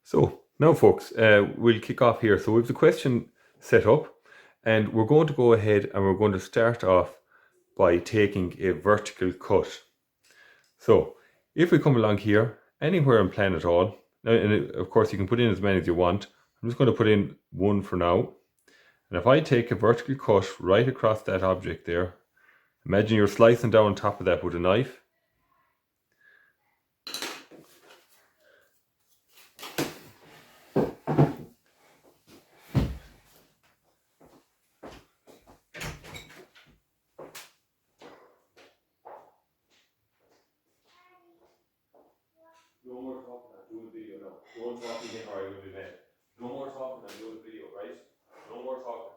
So now folks, we'll kick off here. So we have the question set up and we're going to go ahead and we're going to start off by taking a vertical cut. So if we come along here, anywhere in plan at all, now, and of course you can put in as many as you want. I'm just going to put in one for now. And if I take a vertical cut right across that object there, imagine you're slicing down on top of that with a knife. No more talking, I'm doing video now. Don't talk again or I will be mad. No more talking, I'm doing video, right? No more talking.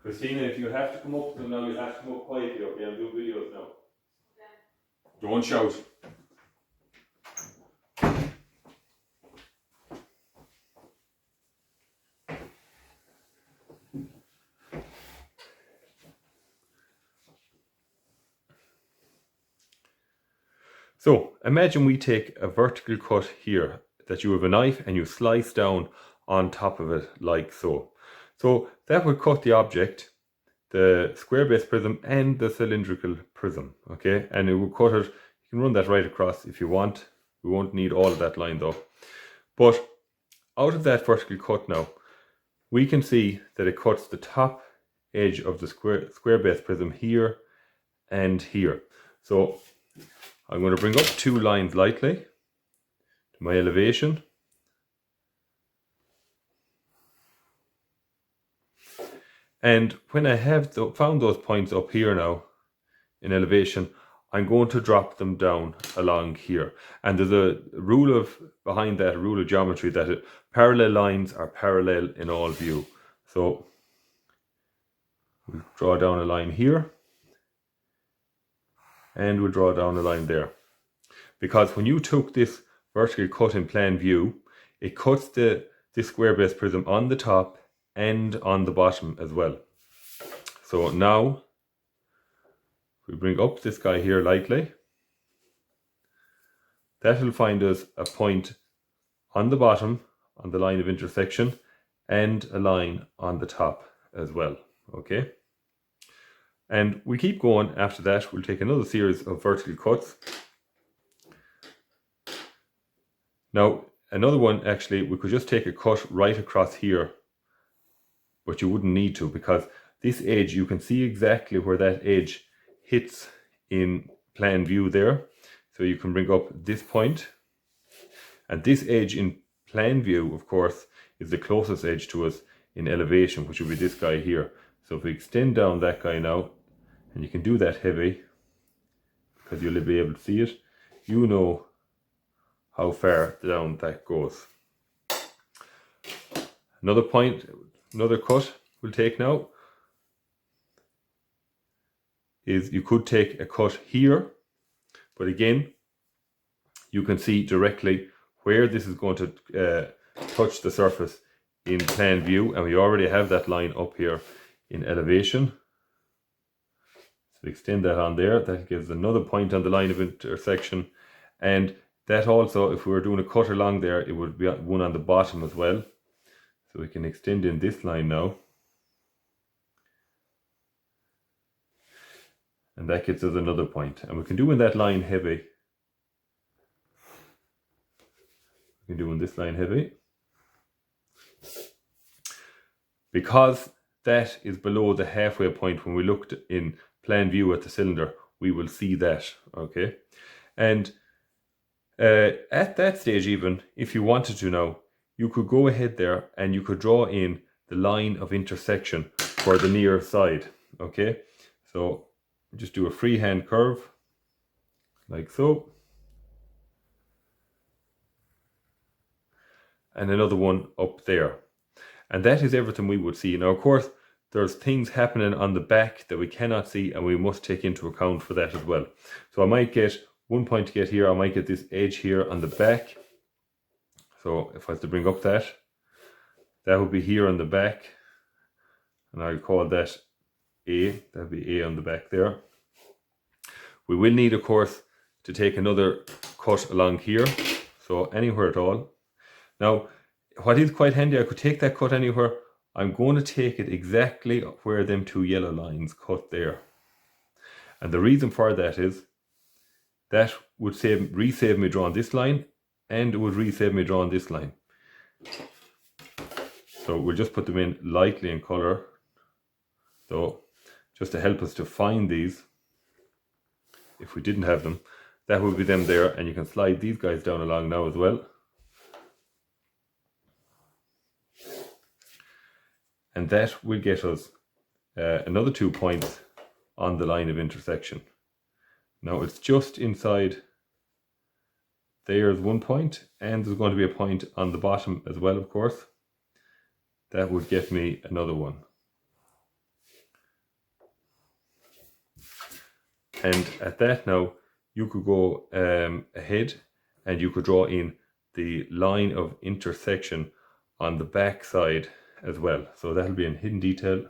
Christina, if you have to come up to them now, you have to come up quietly, okay? I'm doing videos now. Okay. Don't shout. So imagine we take a vertical cut here, that you have a knife and you slice down on top of it like so. So that would cut the object, the square base prism and the cylindrical prism, okay? And it will cut it, you can run that right across if you want. We won't need all of that line though. But out of that vertical cut now, we can see that it cuts the top edge of the square base prism here and here. So I'm going to bring up two lines lightly to my elevation. And when I have found those points up here now in elevation, I'm going to drop them down along here. And there's a rule behind that, a rule of geometry, that parallel lines are parallel in all view. So we'll draw down a line here. And we'll draw down a line there. Because when you took this vertical cut in plan view, it cuts the square base prism on the top and on the bottom as well. So now, we bring up this guy here lightly. That will find us a point on the bottom, on the line of intersection, and a line on the top as well, okay? And we keep going after that. We'll take another series of vertical cuts. Now, another one, actually, we could just take a cut right across here, but you wouldn't need to, because this edge, you can see exactly where that edge hits in plan view there. So you can bring up this point, and this edge in plan view, of course, is the closest edge to us in elevation, which will be this guy here. So if we extend down that guy now, and you can do that heavy, because you'll be able to see it, you know how far down that goes. Another point, another cut we'll take now is you could take a cut here, but again, you can see directly where this is going to touch the surface in plan view, and we already have that line up here in elevation. So extend that on there, that gives another point on the line of intersection, and that also, if we were doing a cut along there, it would be one on the bottom as well. So we can extend in this line now. And that gets us another point. And we can do in that line heavy. We can do in this line heavy. Because that is below the halfway point when we looked in plan view at the cylinder, we will see that, okay? And at that stage, even if you wanted to now, you could go ahead there and you could draw in the line of intersection for the near side, okay? So just do a freehand curve like so, and another one up there, and that is everything we would see. Now, of course, there's things happening on the back that we cannot see, and we must take into account for that as well. So I might get one point to get here, I might get this edge here on the back. So if I was to bring up that would be here on the back, and I'll call that A, that'll be A on the back there. We will need, of course, to take another cut along here, so anywhere at all. Now, what is quite handy, I could take that cut anywhere. I'm going to take it exactly where them two yellow lines cut there. And the reason for that is that would resave me drawing this line, and it would resave me drawing this line. So we'll just put them in lightly in colour, so just to help us to find these. If we didn't have them, that would be them there, and you can slide these guys down along now as well. And that will get us another 2 points on the line of intersection. Now it's just inside. There's 1 point, and there's going to be a point on the bottom as well, of course. That would get me another one. And at that now, you could go ahead and you could draw in the line of intersection on the back side as well. So that'll be in hidden detail.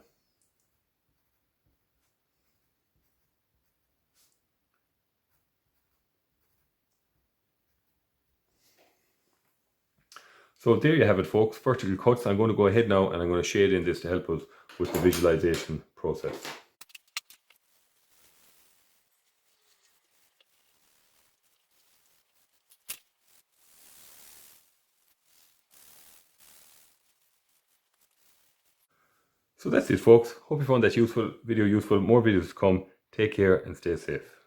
So there you have it, folks, vertical cuts. I'm going to go ahead now and I'm going to shade in this to help us with the visualization process. So that's it, folks. Hope you found that video useful. More videos to come. Take care and stay safe.